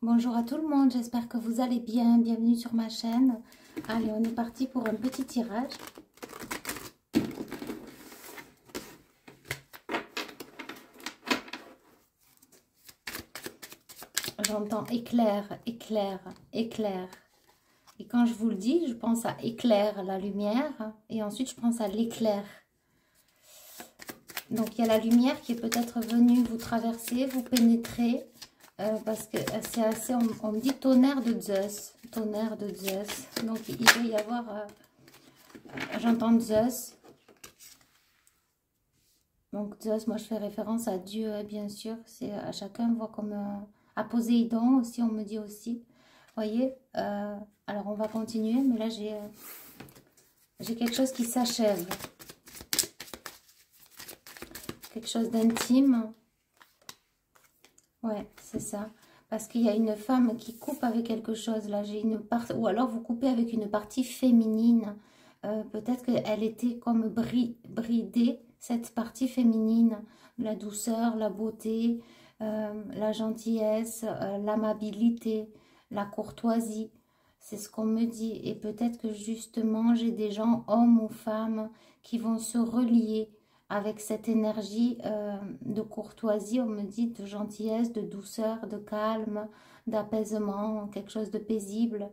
Bonjour à tout le monde, j'espère que vous allez bien. Bienvenue sur ma chaîne. Allez, on est parti pour un petit tirage. J'entends éclair, éclair, éclair. Et quand je vous le dis, je pense à éclair, la lumière. Et ensuite, je pense à l'éclair. Donc, il y a la lumière qui est peut-être venue vous traverser, vous pénétrer. Parce que c'est assez, on me dit tonnerre de Zeus. Tonnerre de Zeus. Donc, il va y avoir... j'entends Zeus. Donc Zeus, moi je fais référence à Dieu, bien sûr. C'est à chacun voit comme à Poséidon aussi, on me dit aussi. Voyez. Alors on va continuer, mais là j'ai quelque chose qui s'achève, quelque chose d'intime. Ouais, c'est ça. Parce qu'il y a une femme qui coupe avec quelque chose. Là, j'ai une part, ou alors vous coupez avec une partie féminine. Peut-être qu'elle était comme bridée, cette partie féminine, la douceur, la beauté, la gentillesse, l'amabilité, la courtoisie. C'est ce qu'on me dit. Et peut-être que justement, j'ai des gens, hommes ou femmes, qui vont se relier avec cette énergie de courtoisie, on me dit, de gentillesse, de douceur, de calme, d'apaisement, quelque chose de paisible.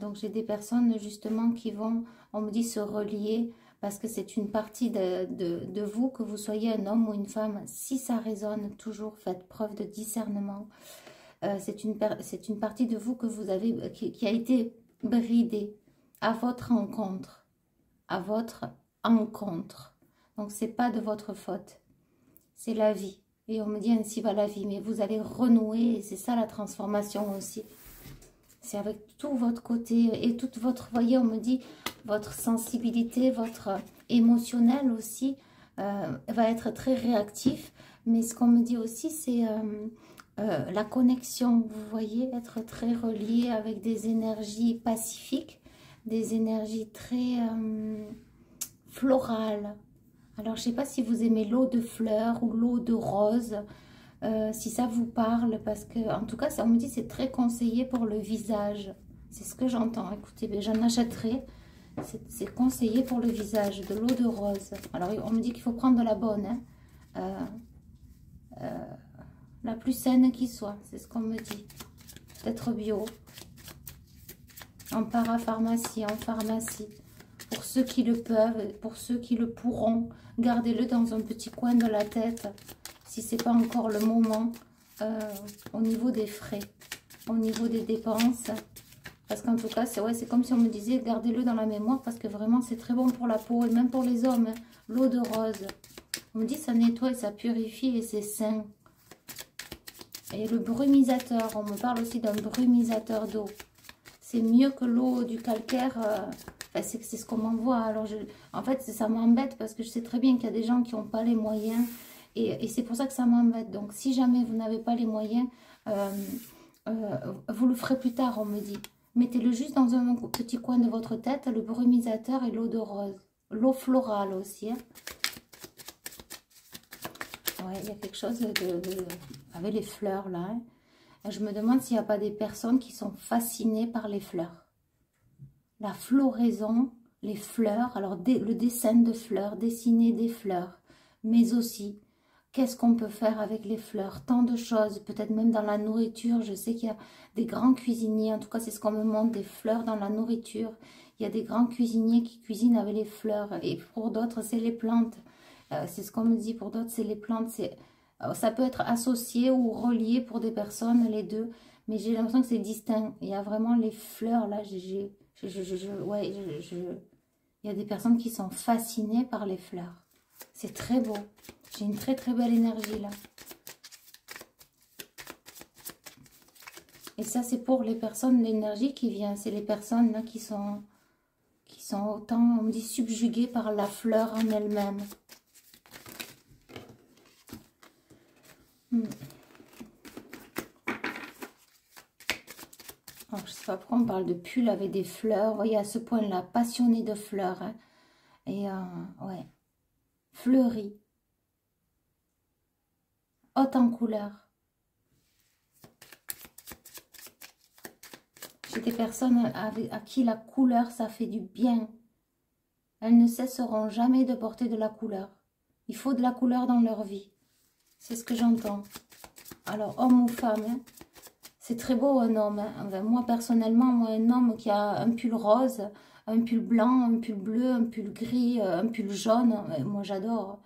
Donc j'ai des personnes justement qui vont, on me dit, se relier parce que c'est une partie de vous, que vous soyez un homme ou une femme. Si ça résonne, toujours faites preuve de discernement. C'est une partie de vous que vous avez, qui a été bridée à votre rencontre, à votre encontre. Donc, c'est pas de votre faute. C'est la vie. Et on me dit, ainsi va la vie. Mais vous allez renouer. Et c'est ça la transformation aussi. C'est avec tout votre côté et toute votre, voyez, on me dit, votre sensibilité, votre émotionnel aussi va être très réactif. Mais ce qu'on me dit aussi, c'est la connexion. Vous voyez, être très relié avec des énergies pacifiques, des énergies très florales. Alors, je ne sais pas si vous aimez l'eau de fleurs ou l'eau de rose, si ça vous parle, parce que, en tout cas, ça, on me dit c'est très conseillé pour le visage. C'est ce que j'entends. Écoutez, ben, j'en achèterai. C'est conseillé pour le visage, de l'eau de rose. Alors, on me dit qu'il faut prendre de la bonne, hein, la plus saine qui soit. C'est ce qu'on me dit. Peut-être bio, en parapharmacie, en pharmacie. Pour ceux qui le peuvent, pour ceux qui le pourront, gardez-le dans un petit coin de la tête, si ce n'est pas encore le moment, au niveau des frais, au niveau des dépenses. Parce qu'en tout cas, c'est ouais, comme si on me disait, gardez-le dans la mémoire, parce que vraiment, c'est très bon pour la peau, et même pour les hommes, hein. L'eau de rose, on me dit, ça nettoie, et ça purifie, et c'est sain. Et le brumisateur, on me parle aussi d'un brumisateur d'eau. C'est mieux que l'eau du calcaire, c'est ce qu'on m'envoie. Alors, en fait, ça m'embête parce que je sais très bien qu'il y a des gens qui n'ont pas les moyens. Et c'est pour ça que ça m'embête. Donc, si jamais vous n'avez pas les moyens, vous le ferez plus tard, on me dit. Mettez-le juste dans un petit coin de votre tête, le brumisateur et l'eau de rose. L'eau florale aussi. Hein. Ouais, il y a quelque chose avec les fleurs là. Hein. Je me demande s'il n'y a pas des personnes qui sont fascinées par les fleurs. La floraison, les fleurs, alors le dessin de fleurs, dessiner des fleurs, mais aussi, qu'est-ce qu'on peut faire avec les fleurs? Tant de choses, peut-être même dans la nourriture. Je sais qu'il y a des grands cuisiniers, en tout cas c'est ce qu'on me montre, des fleurs dans la nourriture. Il y a des grands cuisiniers qui cuisinent avec les fleurs, et pour d'autres c'est les plantes. C'est ce qu'on me dit, pour d'autres c'est les plantes. Ça peut être associé ou relié pour des personnes, les deux, mais j'ai l'impression que c'est distinct. Il y a vraiment les fleurs, là, ouais, il y a des personnes qui sont fascinées par les fleurs. C'est très beau. J'ai une très très belle énergie, là. Et ça, c'est pour les personnes, l'énergie qui vient. C'est les personnes là, qui sont autant, on me dit, subjuguées par la fleur en elle-même. Alors, je sais pas pourquoi on parle de pull avec des fleurs. Vous voyez, à ce point-là, passionné de fleurs. Hein. Et, ouais, fleuri. Haute en couleur. C'est des personnes à qui la couleur, ça fait du bien. Elles ne cesseront jamais de porter de la couleur. Il faut de la couleur dans leur vie. C'est ce que j'entends. Alors, homme ou femme, hein, c'est très beau un homme. Hein. Enfin, moi, personnellement, moi, un homme qui a un pull rose, un pull blanc, un pull bleu, un pull gris, un pull jaune, moi, j'adore.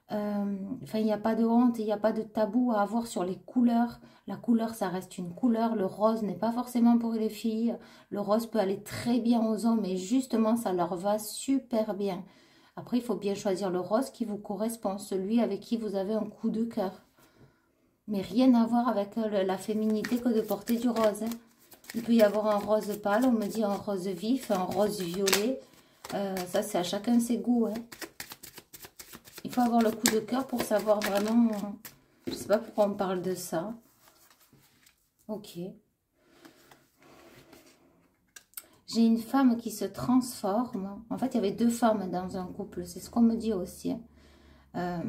Enfin, il n'y a pas de honte, il n'y a pas de tabou à avoir sur les couleurs. La couleur, ça reste une couleur. Le rose n'est pas forcément pour les filles. Le rose peut aller très bien aux hommes et justement, ça leur va super bien. Après, il faut bien choisir le rose qui vous correspond, celui avec qui vous avez un coup de cœur. Mais rien à voir avec la féminité que de porter du rose. Hein. Il peut y avoir un rose pâle, on me dit un rose vif, un rose violet. Ça, c'est à chacun ses goûts. Hein. Il faut avoir le coup de cœur pour savoir vraiment... Je ne sais pas pourquoi on parle de ça. Ok. J'ai une femme qui se transforme. En fait, il y avait deux femmes dans un couple. C'est ce qu'on me dit aussi. Hein.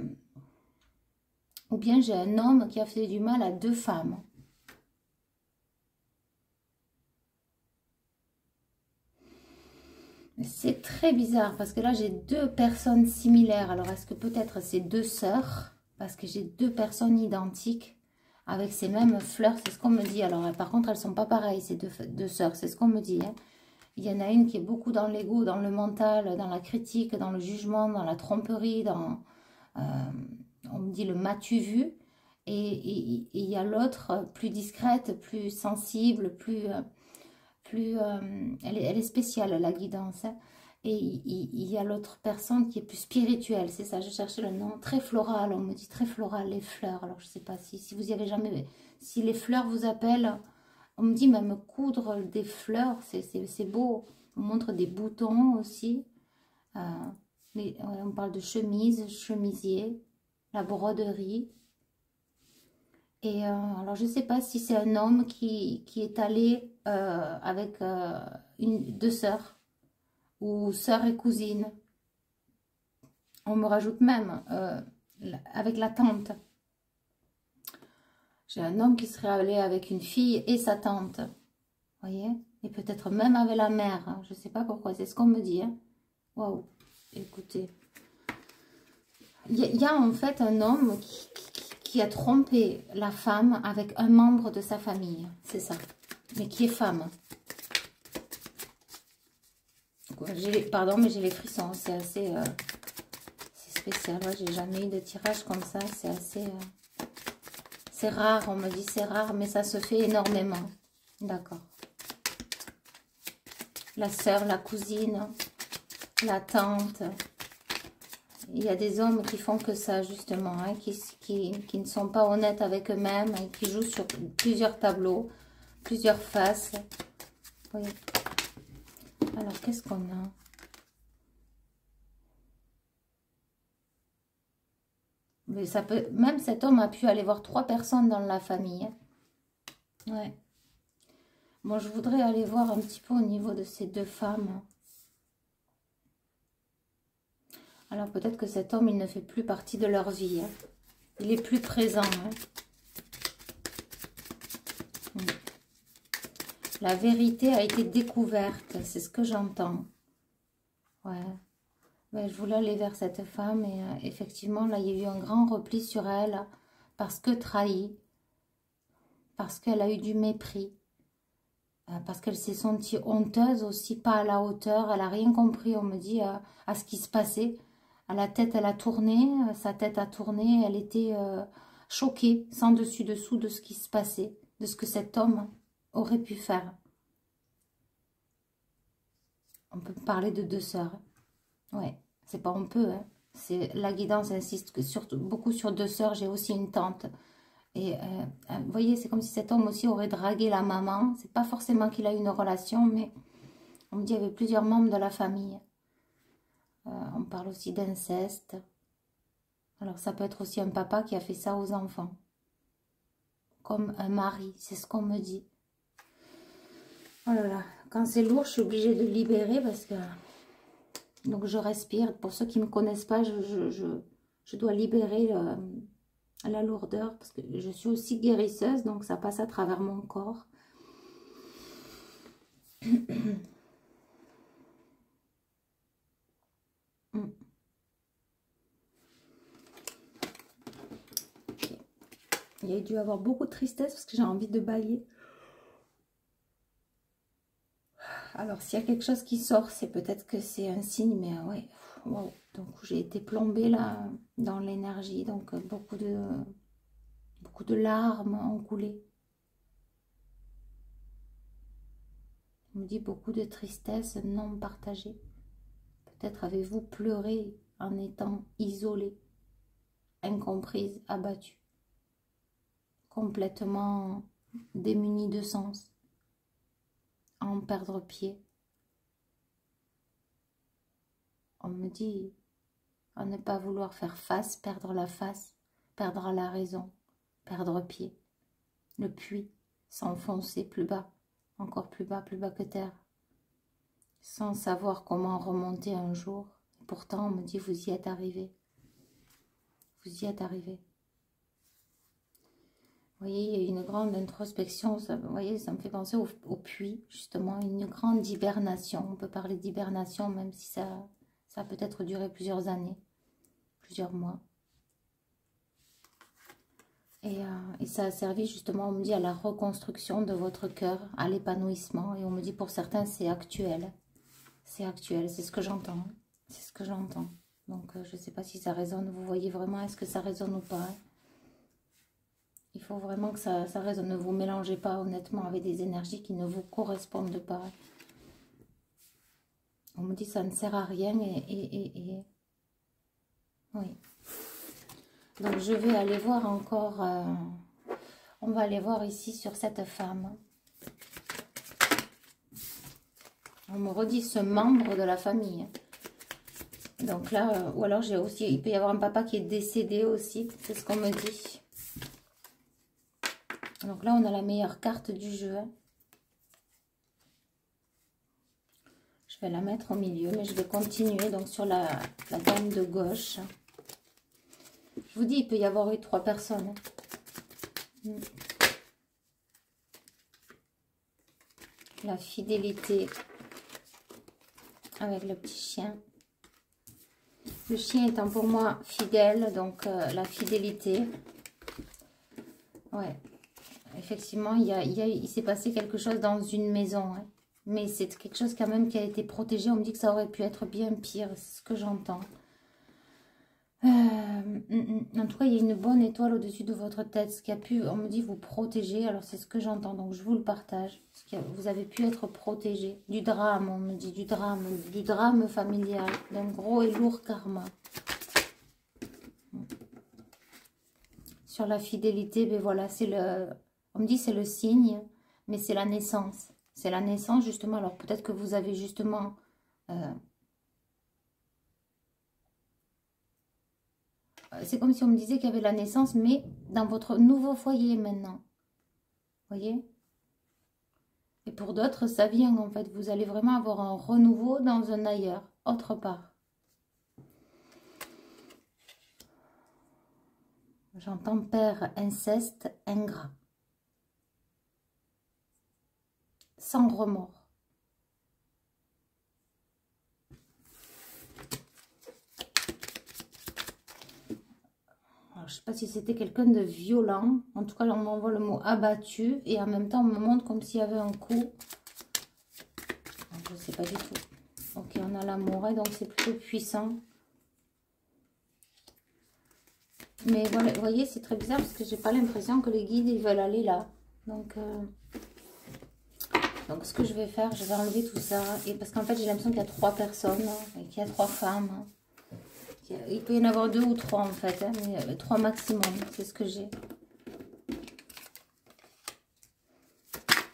Ou bien j'ai un homme qui a fait du mal à deux femmes. C'est très bizarre parce que là, j'ai deux personnes similaires. Alors, est-ce que peut-être c'est deux sœurs? Parce que j'ai deux personnes identiques avec ces mêmes fleurs. C'est ce qu'on me dit. Alors, par contre, elles ne sont pas pareilles, ces deux sœurs. C'est ce qu'on me dit. Hein. Il y en a une qui est beaucoup dans l'ego, dans le mental, dans la critique, dans le jugement, dans la tromperie, dans... on me dit le m'as-tu vu? Et il y a l'autre plus discrète, plus sensible, elle est spéciale, la guidance. Hein. Et il y a l'autre personne qui est plus spirituelle. C'est ça, je cherchais le nom. Très floral, on me dit très floral, les fleurs. Alors, je ne sais pas si vous y avez jamais... Si les fleurs vous appellent, on me dit même coudre des fleurs, c'est beau. On montre des boutons aussi. On parle de chemise, chemisier, la broderie. Et alors, je ne sais pas si c'est un homme qui est allé avec deux sœurs, ou sœur et cousine. On me rajoute même avec la tante. J'ai un homme qui serait allé avec une fille et sa tante. Vous voyez? Et peut-être même avec la mère. Hein. Je ne sais pas pourquoi, c'est ce qu'on me dit. Hein. Waouh! Écoutez. Il y a en fait un homme qui a trompé la femme avec un membre de sa famille. C'est ça. Mais qui est femme. Pardon, mais j'ai les frissons. C'est assez c'est spécial. Ouais, j'ai jamais eu de tirage comme ça. C'est assez... c'est rare. On me dit c'est rare, mais ça se fait énormément. D'accord. La sœur, la cousine, la tante... Il y a des hommes qui font que ça, justement, hein, qui ne sont pas honnêtes avec eux-mêmes, et qui jouent sur plusieurs tableaux, plusieurs faces. Oui. Alors, qu'est-ce qu'on a? Mais ça peut, même cet homme a pu aller voir 3 personnes dans la famille. Hein. Ouais. Bon, je voudrais aller voir un petit peu au niveau de ces deux femmes. Alors peut-être que cet homme, il ne fait plus partie de leur vie. Hein. Il est plus présent. Hein. La vérité a été découverte. C'est ce que j'entends. Ouais. Mais je voulais aller vers cette femme. Et effectivement, là, il y a eu un grand repli sur elle. Parce que trahie. Parce qu'elle a eu du mépris. Parce qu'elle s'est sentie honteuse aussi. Pas à la hauteur. Elle n'a rien compris, on me dit, à ce qui se passait. À la tête, elle a tourné, sa tête a tourné, elle était choquée, sans dessus-dessous de ce qui se passait, de ce que cet homme aurait pu faire. On peut parler de deux sœurs. Ouais, c'est pas on peut, hein. La guidance insiste beaucoup sur deux sœurs, j'ai aussi une tante. Et vous voyez, c'est comme si cet homme aussi aurait dragué la maman. C'est pas forcément qu'il a eu une relation, mais on me dit qu'il y avait plusieurs membres de la famille. On parle aussi d'inceste. Alors, ça peut être aussi un papa qui a fait ça aux enfants. Comme un mari, c'est ce qu'on me dit. Oh là là, quand c'est lourd, je suis obligée de libérer parce que... Donc, je respire. Pour ceux qui ne me connaissent pas, je dois libérer la lourdeur parce que je suis aussi guérisseuse, donc ça passe à travers mon corps. Il y a dû y avoir beaucoup de tristesse parce que j'ai envie de bâiller. Alors, s'il y a quelque chose qui sort, c'est peut-être que c'est un signe, mais ouais, wow. Donc, j'ai été plombée là dans l'énergie, donc beaucoup de larmes ont coulé. On me dit beaucoup de tristesse non partagée. Peut-être avez-vous pleuré en étant isolée, incomprise, abattue, complètement démunie de sens, en perdre pied. On me dit à ne pas vouloir faire face, perdre la face, perdre la raison, perdre pied. Le puits, s'enfoncer plus bas, encore plus bas que terre, sans savoir comment remonter un jour. Et pourtant, on me dit, vous y êtes arrivé. Vous y êtes arrivé. Vous voyez, il y a une grande introspection, ça, vous voyez, ça me fait penser au puits, justement, une grande hibernation. On peut parler d'hibernation, même si ça a peut-être duré plusieurs années, plusieurs mois. Et ça a servi justement, on me dit, à la reconstruction de votre cœur, à l'épanouissement. Et on me dit, pour certains, c'est actuel. C'est actuel, c'est ce que j'entends. C'est ce que j'entends. Donc, je ne sais pas si ça résonne. Vous voyez vraiment, est-ce que ça résonne ou pas, hein? Il faut vraiment que ça résonne. Ne vous mélangez pas, honnêtement, avec des énergies qui ne vous correspondent pas. On me dit, ça ne sert à rien. Oui. Donc, je vais aller voir encore... on va aller voir ici sur cette femme. On me redit ce membre de la famille. Donc là, ou alors j'ai aussi... Il peut y avoir un papa qui est décédé aussi. C'est ce qu'on me dit. Donc là, on a la meilleure carte du jeu. Je vais la mettre au milieu, mais je vais continuer donc sur la dame de gauche. Je vous dis, il peut y avoir eu 3 personnes. La fidélité avec le petit chien. Le chien étant pour moi fidèle, donc la fidélité. Ouais, effectivement, il s'est passé quelque chose dans une maison. Hein. Mais c'est quelque chose quand même qui a été protégé. On me dit que ça aurait pu être bien pire, c'est ce que j'entends. En tout cas, il y a une bonne étoile au-dessus de votre tête, ce qui a pu, on me dit, vous protéger. Alors, c'est ce que j'entends, donc je vous le partage. Vous avez pu être protégé du drame, on me dit, du drame familial, d'un gros et lourd karma. Sur la fidélité, ben voilà, c'est le, on me dit, c'est le signe, mais c'est la naissance. C'est la naissance, justement. Alors, peut-être que vous avez justement... c'est comme si on me disait qu'il y avait la naissance, mais dans votre nouveau foyer maintenant. Vous voyez? Et pour d'autres, ça vient en fait. Vous allez vraiment avoir un renouveau dans un ailleurs, autre part. J'entends père, inceste, ingrat. Sans remords. Je ne sais pas si c'était quelqu'un de violent. En tout cas, là, on m'envoie le mot abattu. Et en même temps, on me montre comme s'il y avait un coup. Je ne sais pas du tout. Ok, on a l'amour, donc c'est plutôt puissant. Mais voilà, vous voyez, c'est très bizarre parce que j'ai pas l'impression que les guides, ils veulent aller là. Donc, ce que je vais faire, je vais enlever tout ça. Et parce qu'en fait, j'ai l'impression qu'il y a 3 personnes et qu'il y a 3 femmes. Il peut y en avoir 2 ou 3 en fait, hein, mais 3 maximum, c'est ce que j'ai.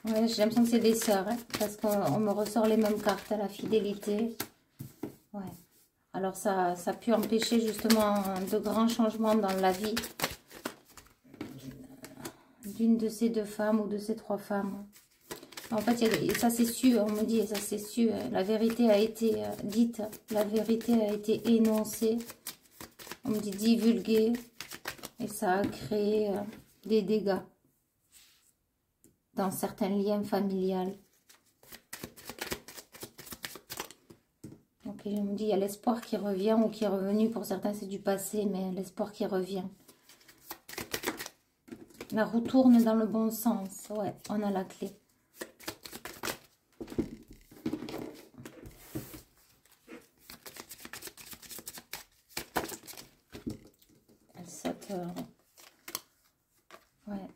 Ouais, j'ai l'impression que c'est des sœurs, hein, parce qu'on me ressort les mêmes cartes, la fidélité. Ouais. Alors ça a pu empêcher justement de grands changements dans la vie d'une de ces 2 femmes ou de ces 3 femmes. En fait, ça c'est su, on me dit, ça c'est su, la vérité a été dite, la vérité a été énoncée, on me dit divulguée, et ça a créé des dégâts dans certains liens familiales. Ok, je me dis, il y a l'espoir qui revient ou qui est revenu. Pour certains, c'est du passé, mais l'espoir qui revient. La roue tourne dans le bon sens. Ouais, on a la clé. Elle saute. Ouais.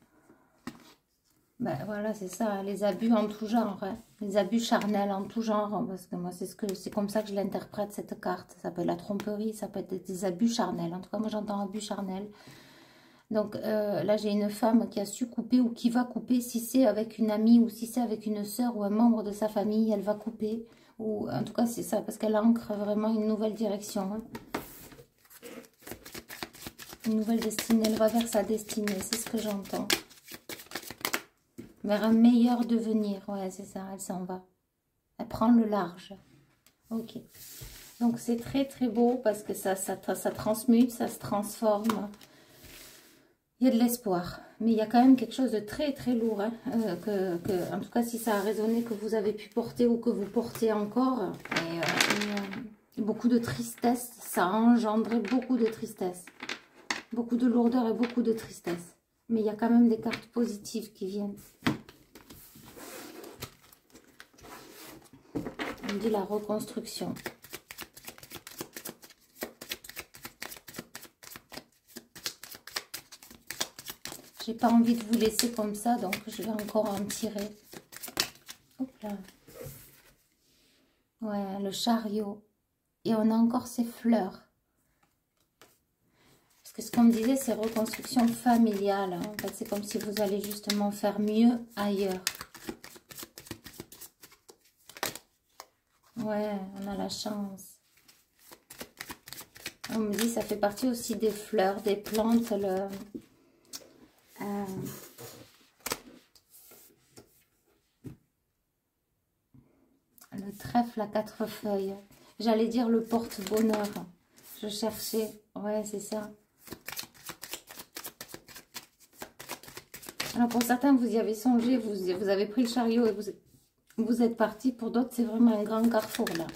Ben, voilà, c'est ça. Les abus en tout genre. Hein. Les abus charnels en tout genre. Hein, parce que moi, c'est comme ça que je l'interprète, cette carte. Ça peut être la tromperie, ça peut être des abus charnels. En tout cas, moi, j'entends abus charnels. Donc là, j'ai une femme qui a su couper ou qui va couper. Si c'est avec une amie ou si c'est avec une sœur ou un membre de sa famille, elle va couper. Ou en tout cas, c'est ça, parce qu'elle ancre vraiment une nouvelle direction. Hein. Une nouvelle destinée. Elle va vers sa destinée, c'est ce que j'entends. Vers un meilleur devenir. Ouais, c'est ça, elle s'en va. Elle prend le large. Ok. Donc c'est très très beau parce que ça transmute, ça se transforme. Il y a de l'espoir, mais il y a quand même quelque chose de très très lourd, hein, en tout cas si ça a résonné, que vous avez pu porter ou que vous portez encore, beaucoup de tristesse, ça a engendré beaucoup de tristesse, beaucoup de lourdeur et beaucoup de tristesse, mais il y a quand même des cartes positives qui viennent. On dit la reconstruction. J'ai pas envie de vous laisser comme ça, donc je vais encore en tirer. Hop là. Ouais, le chariot. Et on a encore ces fleurs. Parce que ce qu'on me disait, c'est reconstruction familiale. Hein. En fait, c'est comme si vous allez justement faire mieux ailleurs. Ouais, on a la chance. On me dit, ça fait partie aussi des fleurs, des plantes, le trèfle à 4 feuilles. J'allais dire le porte-bonheur. Je cherchais. Ouais, c'est ça. Alors, pour certains, vous y avez songé. Vous avez pris le chariot et vous êtes parti. Pour d'autres, c'est vraiment un grand carrefour, là.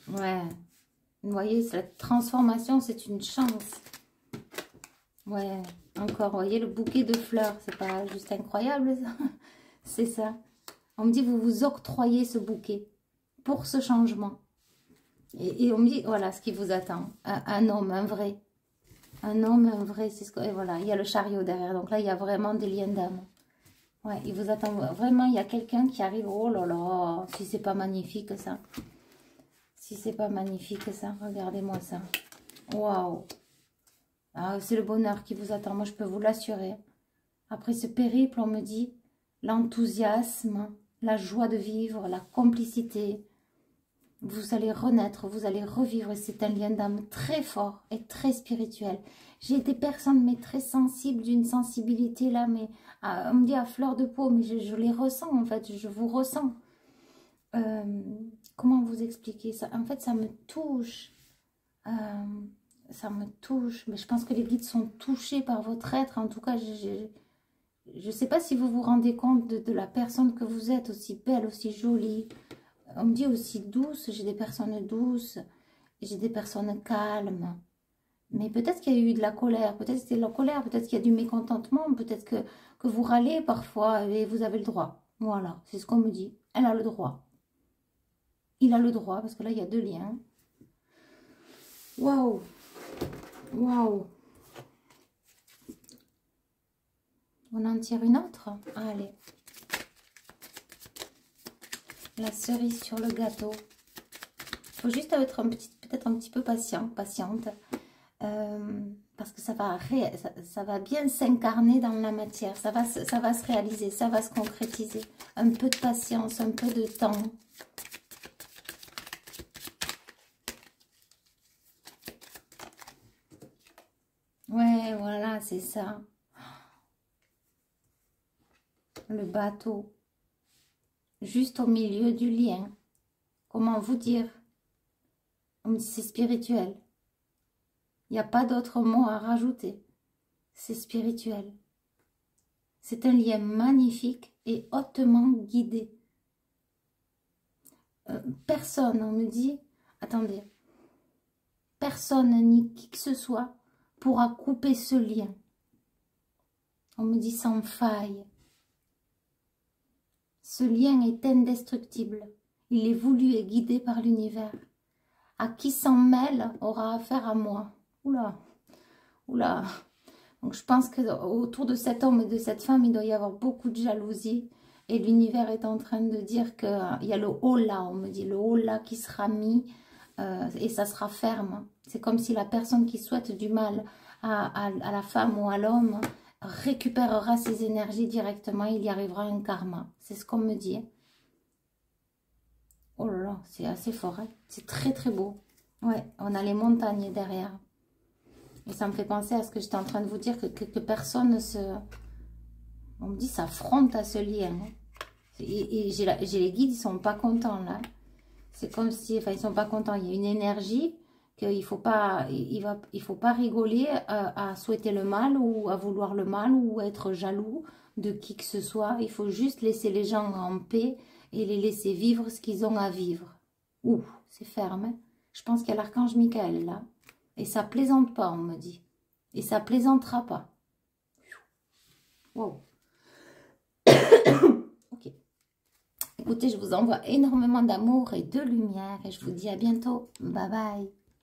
Ouais. Vous voyez, la transformation, c'est une chance. Ouais. Encore, vous voyez, le bouquet de fleurs. C'est pas juste incroyable, ça. C'est ça. On me dit, vous vous octroyez ce bouquet pour ce changement. Et on me dit, voilà ce qui vous attend. Un homme, un vrai. Un homme, un vrai. C'est ce que, et voilà, il y a le chariot derrière. Donc là, il y a vraiment des liens d'âme. Ouais, il vous attend. Vraiment, il y a quelqu'un qui arrive. Oh là là, si c'est pas magnifique, ça. Si c'est pas magnifique, ça. Regardez-moi ça. Waouh. Ah, c'est le bonheur qui vous attend. Moi, je peux vous l'assurer. Après ce périple, on me dit l'enthousiasme, la joie de vivre, la complicité. Vous allez renaître, vous allez revivre. C'est un lien d'âme très fort et très spirituel. J'ai des personnes mais très sensibles, d'une sensibilité là, mais on me dit à fleur de peau, mais je les ressens en fait, je vous ressens. Comment vous expliquer ça? En fait, ça me touche. Ça me touche. Mais je pense que les guides sont touchés par votre être. En tout cas, je ne sais pas si vous vous rendez compte de la personne que vous êtes, aussi belle, aussi jolie. On me dit aussi douce. J'ai des personnes douces. J'ai des personnes calmes. Mais peut-être qu'il y a eu de la colère. Peut-être que c'était de la colère. Peut-être qu'il y a du mécontentement. Peut-être que vous râlez parfois et vous avez le droit. Voilà, c'est ce qu'on me dit. Elle a le droit. Il a le droit, parce que là, il y a 2 liens. Waouh! Waouh! On en tire une autre? Allez. La cerise sur le gâteau. Il faut juste être peut-être un petit peu patiente. Parce que ça va bien s'incarner dans la matière. Ça va se réaliser, ça va se concrétiser. Un peu de patience, un peu de temps. Ouais, voilà, c'est ça. Le bateau. Juste au milieu du lien. Comment vous dire? C'est spirituel. Il n'y a pas d'autre mot à rajouter. C'est spirituel. C'est un lien magnifique et hautement guidé. Personne, on me dit, attendez, personne ni qui que ce soit pourra couper ce lien. On me dit sans faille. Ce lien est indestructible. Il est voulu et guidé par l'univers. À qui s'en mêle aura affaire à moi. Oula, oula. Donc je pense que autour de cet homme et de cette femme, il doit y avoir beaucoup de jalousie. Et l'univers est en train de dire qu'il y a le haut là, on me dit, le haut là qui sera mis et ça sera ferme. C'est comme si la personne qui souhaite du mal à la femme ou à l'homme récupérera ses énergies directement, il y arrivera un karma. C'est ce qu'on me dit. Oh là là, c'est assez fort, hein. C'est très très beau. Ouais, on a les montagnes derrière. Et ça me fait penser à ce que j'étais en train de vous dire, que personne ne se... On me dit, s'affronte à ce lien. Hein. Et j'ai les guides, ils sont pas contents là. C'est comme si, enfin, ils sont pas contents. Il y a une énergie qu'il faut pas, il faut pas rigoler à souhaiter le mal ou à vouloir le mal ou être jaloux de qui que ce soit. Il faut juste laisser les gens en paix et les laisser vivre ce qu'ils ont à vivre. Ouh, c'est ferme. Hein. Je pense qu'il y a l'archange Michael là. Et ça plaisante pas, on me dit. Et ça plaisantera pas. Wow. Ok. Écoutez, je vous envoie énormément d'amour et de lumière. Et je vous dis à bientôt. Bye bye.